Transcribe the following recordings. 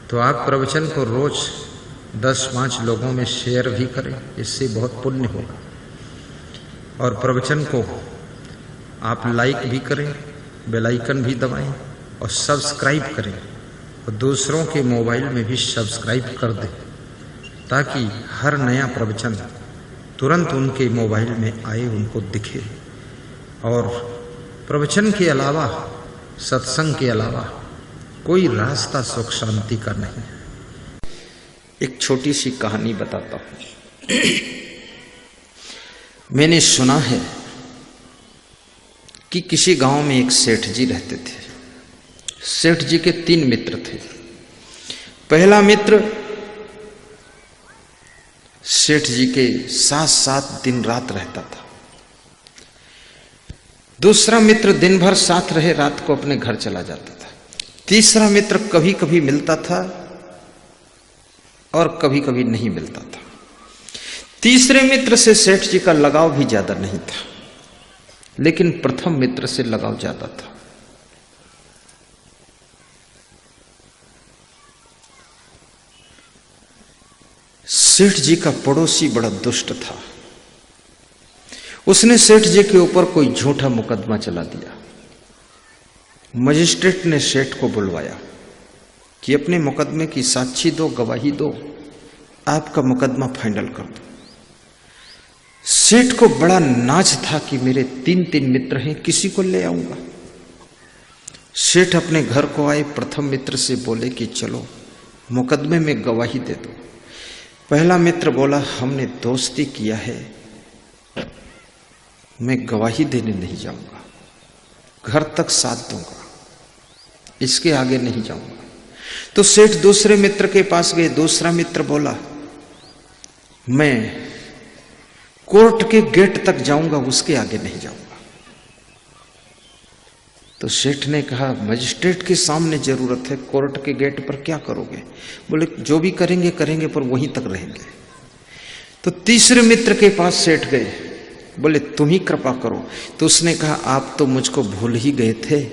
तो आप प्रवचन को रोज 10-5 लोगों में शेयर भी करें, इससे बहुत पुण्य होगा। और प्रवचन को आप लाइक भी करें, बेल आइकन भी दबाएं और सब्सक्राइब करें, और दूसरों के मोबाइल में भी सब्सक्राइब कर दें, ताकि हर नया प्रवचन तुरंत उनके मोबाइल में आए, उनको दिखे। और प्रवचन के अलावा, सत्संग के अलावा कोई रास्ता सुख शांति का नहीं है। एक छोटी सी कहानी बताता हूं। मैंने सुना है कि किसी गांव में एक सेठ जी रहते थे। सेठ जी के 3 मित्र थे। पहला मित्र सेठ जी के साथ दिन रात रहता था। दूसरा मित्र दिन भर साथ रहे, रात को अपने घर चला जाता था। तीसरा मित्र कभी कभी मिलता था और कभी कभी नहीं मिलता था। तीसरे मित्र से सेठ जी का लगाव भी ज्यादा नहीं था, लेकिन प्रथम मित्र से लगाव ज्यादा था। सेठ जी का पड़ोसी बड़ा दुष्ट था। उसने सेठ जी के ऊपर कोई झूठा मुकदमा चला दिया। मजिस्ट्रेट ने सेठ को बुलवाया कि अपने मुकदमे की साक्षी दो, गवाही दो, आपका मुकदमा फाइनल कर दो। सेठ को बड़ा नाज था कि मेरे 3 मित्र हैं, किसी को ले आऊंगा। सेठ अपने घर को आए, प्रथम मित्र से बोले कि चलो मुकदमे में गवाही दे दो। पहला मित्र बोला, हमने दोस्ती किया है, मैं गवाही देने नहीं जाऊंगा, घर तक साथ दूंगा, इसके आगे नहीं जाऊंगा। तो सेठ दूसरे मित्र के पास गए। दूसरा मित्र बोला, मैं कोर्ट के गेट तक जाऊंगा, उसके आगे नहीं जाऊंगा। तो सेठ ने कहा, मजिस्ट्रेट के सामने जरूरत है, कोर्ट के गेट पर क्या करोगे? बोले, जो भी करेंगे करेंगे, पर वहीं तक रहेंगे। तो तीसरे मित्र के पास सेठ गए, बोले तुम ही कृपा करो। तो उसने कहा, आप तो मुझको भूल ही गए थे,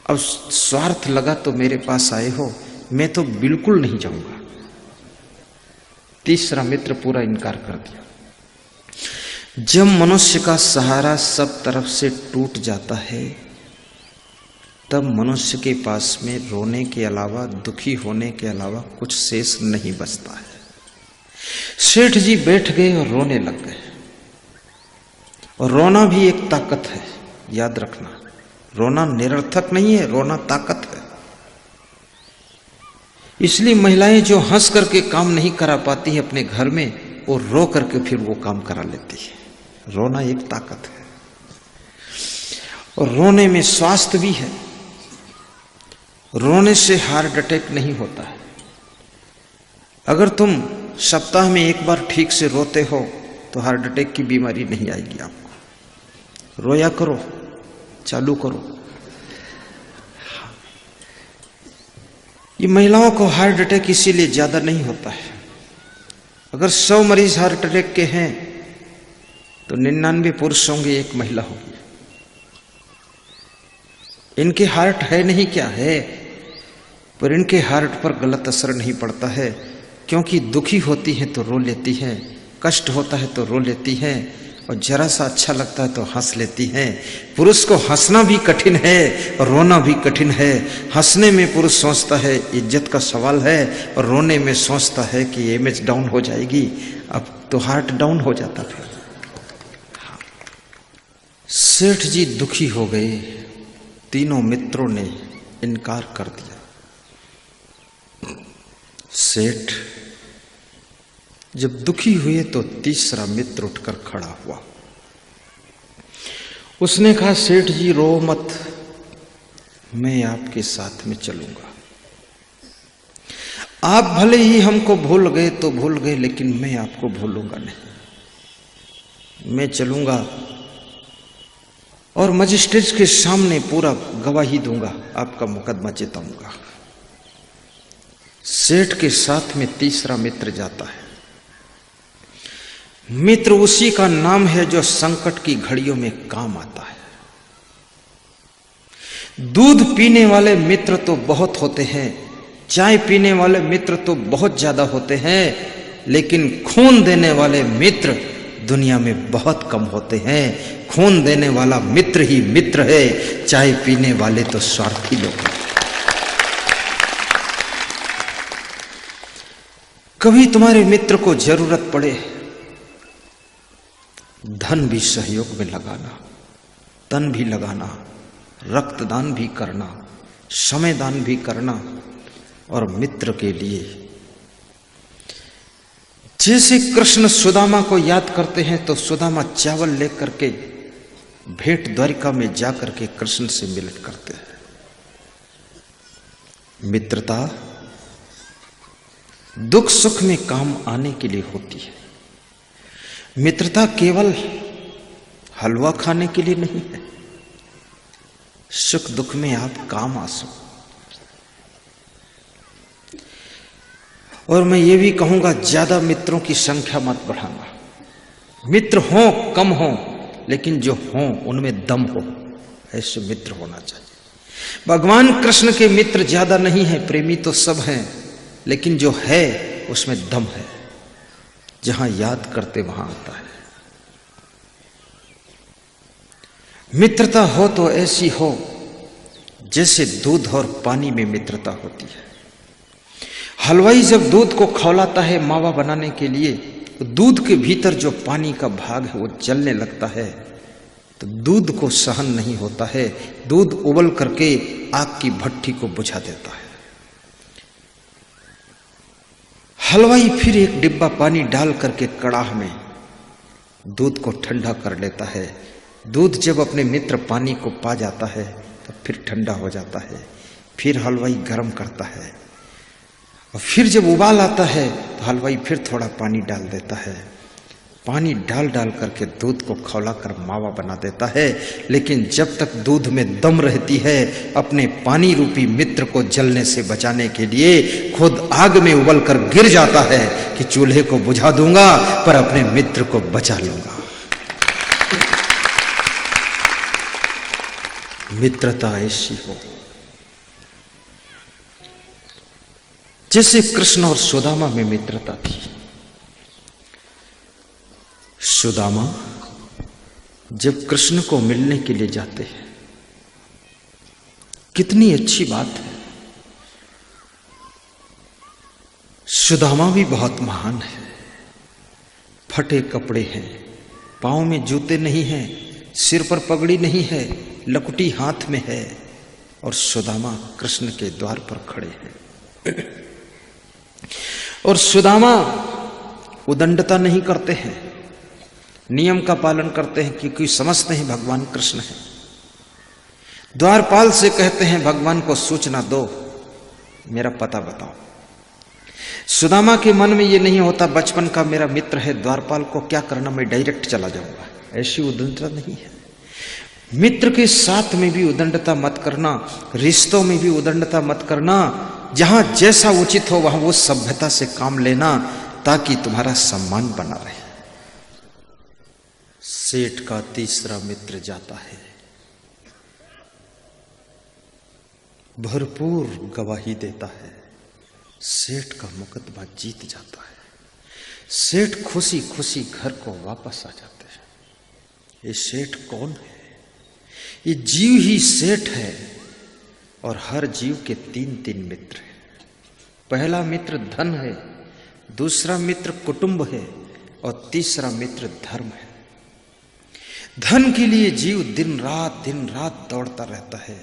अब स्वार्थ लगा तो मेरे पास आए हो, मैं तो बिल्कुल नहीं जाऊंगा। तीसरा मित्र पूरा इनकार कर दिया। जब मनुष्य का सहारा सब तरफ से टूट जाता है, तब मनुष्य के पास में रोने के अलावा, दुखी होने के अलावा कुछ शेष नहीं बचता है। सेठ जी बैठ गए और रोने लग गए। और रोना भी एक ताकत है, याद रखना। रोना निरर्थक नहीं है, रोना ताकत है। इसलिए महिलाएं जो हंस करके काम नहीं करा पाती है अपने घर में, वो रो करके फिर वो काम करा लेती है। रोना एक ताकत है। और रोने में स्वास्थ्य भी है। रोने से हार्ट अटैक नहीं होता है। अगर तुम सप्ताह में एक बार ठीक से रोते हो तो हार्ट अटैक की बीमारी नहीं आएगी आपको। रोया करो, चालू करो। ये महिलाओं को हार्ट अटैक इसीलिए ज्यादा नहीं होता है। अगर 100 मरीज हार्ट अटैक के हैं तो 99 पुरुष होंगे, 1 महिला होगी। इनके हार्ट है नहीं, क्या है, पर इनके हार्ट पर गलत असर नहीं पड़ता है, क्योंकि दुखी होती है तो रो लेती है, कष्ट होता है तो रो लेती है, और जरा सा अच्छा लगता है तो हंस लेती हैं। पुरुष को हंसना भी कठिन है और रोना भी कठिन है। हंसने में पुरुष सोचता है इज्जत का सवाल है, और रोने में सोचता है कि इमेज डाउन हो जाएगी, अब तो हार्ट डाउन हो जाता फिर। सेठ जी दुखी हो गए। तीनों मित्रों ने इनकार कर दिया। सेठ जब दुखी हुए तो तीसरा मित्र उठकर खड़ा हुआ। उसने कहा, सेठ जी रो मत, मैं आपके साथ में चलूंगा। आप भले ही हमको भूल गए तो भूल गए, लेकिन मैं आपको भूलूंगा नहीं। मैं चलूंगा और मजिस्ट्रेट के सामने पूरा गवाही दूंगा, आपका मुकदमा जिताऊंगा। सेठ के साथ में तीसरा मित्र जाता है। मित्र उसी का नाम है जो संकट की घड़ियों में काम आता है। दूध पीने वाले मित्र तो बहुत होते हैं, चाय पीने वाले मित्र तो बहुत ज्यादा होते हैं, लेकिन खून देने वाले मित्र दुनिया में बहुत कम होते हैं। खून देने वाला मित्र ही मित्र है, चाय पीने वाले तो स्वार्थी लोग हैं। कभी तुम्हारे मित्र को जरूरत पड़े, धन भी सहयोग में लगाना, तन भी लगाना, रक्तदान भी करना, समय दान भी करना। और मित्र के लिए जैसे कृष्ण सुदामा को याद करते हैं तो सुदामा चावल लेकर के भेंट द्वारिका में जाकर के कृष्ण से मिलन करते हैं। मित्रता दुख सुख में काम आने के लिए होती है। मित्रता केवल हलवा खाने के लिए नहीं है, सुख दुख में आप काम आ सको। और मैं ये भी कहूंगा, ज्यादा मित्रों की संख्या मत बढ़ाना। मित्र हो कम हो, लेकिन जो हो उनमें दम हो, ऐसे मित्र होना चाहिए। भगवान कृष्ण के मित्र ज्यादा नहीं है, प्रेमी तो सब हैं, लेकिन जो है उसमें दम है। जहां याद करते वहां आता है। मित्रता हो तो ऐसी हो जैसे दूध और पानी में मित्रता होती है। हलवाई जब दूध को खौलाता है मावा बनाने के लिए, तो दूध के भीतर जो पानी का भाग है वो जलने लगता है, तो दूध को सहन नहीं होता है। दूध उबल करके आग की भट्ठी को बुझा देता है। हलवाई फिर एक डिब्बा पानी डाल करके कड़ाह में दूध को ठंडा कर लेता है। दूध जब अपने मित्र पानी को पा जाता है तो फिर ठंडा हो जाता है। फिर हलवाई गर्म करता है और फिर जब उबाल आता है तो हलवाई फिर थोड़ा पानी डाल देता है। पानी डाल डाल करके दूध को खौला कर मावा बना देता है। लेकिन जब तक दूध में दम रहती है, अपने पानी रूपी मित्र को जलने से बचाने के लिए खुद आग में उबल कर गिर जाता है कि चूल्हे को बुझा दूंगा पर अपने मित्र को बचा लूंगा। मित्रता ऐसी हो जैसे कृष्ण और सुदामा में मित्रता थी। सुदामा जब कृष्ण को मिलने के लिए जाते हैं, कितनी अच्छी बात है। सुदामा भी बहुत महान है। फटे कपड़े हैं, पांव में जूते नहीं हैं, सिर पर पगड़ी नहीं है, लकुटी हाथ में है, और सुदामा कृष्ण के द्वार पर खड़े हैं। और सुदामा उदंडता नहीं करते हैं, नियम का पालन करते हैं, क्योंकि समझते हैं भगवान कृष्ण है। द्वारपाल से कहते हैं भगवान को सूचना दो, मेरा पता बताओ। सुदामा के मन में ये नहीं होता बचपन का मेरा मित्र है, द्वारपाल को क्या करना, मैं डायरेक्ट चला जाऊंगा। ऐसी उदंडता नहीं है। मित्र के साथ में भी उदंडता मत करना, रिश्तों में भी उदंडता मत करना। जहां जैसा उचित हो वहां वो सभ्यता से काम लेना, ताकि तुम्हारा सम्मान बना रहे। सेठ का तीसरा मित्र जाता है, भरपूर गवाही देता है, सेठ का मुकदमा जीत जाता है। सेठ खुशी खुशी घर को वापस आ जाते हैं। ये सेठ कौन है? ये जीव ही सेठ है। और हर जीव के तीन तीन मित्र हैं। पहला मित्र धन है, दूसरा मित्र कुटुंब है, और तीसरा मित्र धर्म है। धन के लिए जीव दिन रात दौड़ता रहता है।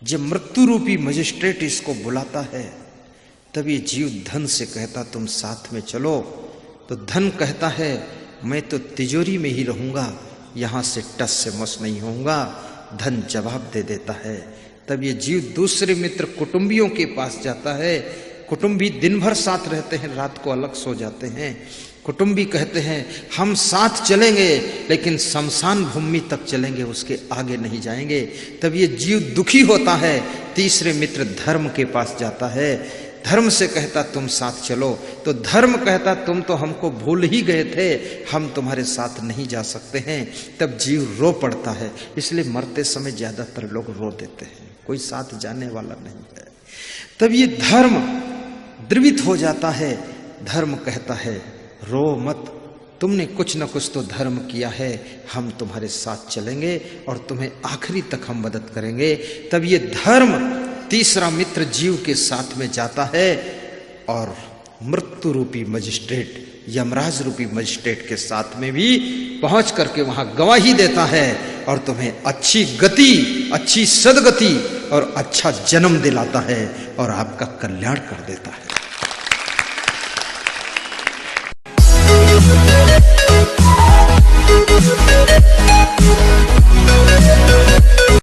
जब मृत्यु रूपी मजिस्ट्रेट इसको बुलाता है, तब ये जीव धन से कहता तुम साथ में चलो। तो धन कहता है मैं तो तिजोरी में ही रहूंगा, यहां से टस से मस नहीं होऊंगा। धन जवाब दे देता है। तब ये जीव दूसरे मित्र कुटुंबियों के पास जाता है। कुटुंबी दिन भर साथ रहते हैं, रात को अलग सो जाते हैं। कुटुंबी कहते हैं हम साथ चलेंगे, लेकिन शमशान भूमि तक चलेंगे, उसके आगे नहीं जाएंगे। तब ये जीव दुखी होता है, तीसरे मित्र धर्म के पास जाता है। धर्म से कहता तुम साथ चलो। तो धर्म कहता तुम तो हमको भूल ही गए थे, हम तुम्हारे साथ नहीं जा सकते हैं। तब जीव रो पड़ता है। इसलिए मरते समय ज्यादातर लोग रो देते हैं, कोई साथ जाने वाला नहीं है। तब ये धर्म द्रवित हो जाता है। धर्म कहता है रो मत, तुमने कुछ न कुछ तो धर्म किया है, हम तुम्हारे साथ चलेंगे और तुम्हें आखिरी तक हम मदद करेंगे। तब ये धर्म तीसरा मित्र जीव के साथ में जाता है और मृत्यु रूपी मजिस्ट्रेट, यमराज रूपी मजिस्ट्रेट के साथ में भी पहुंच करके वहां गवाही देता है और तुम्हें अच्छी गति, अच्छी सदगति और अच्छा जन्म दिलाता है और आपका कल्याण कर देता है।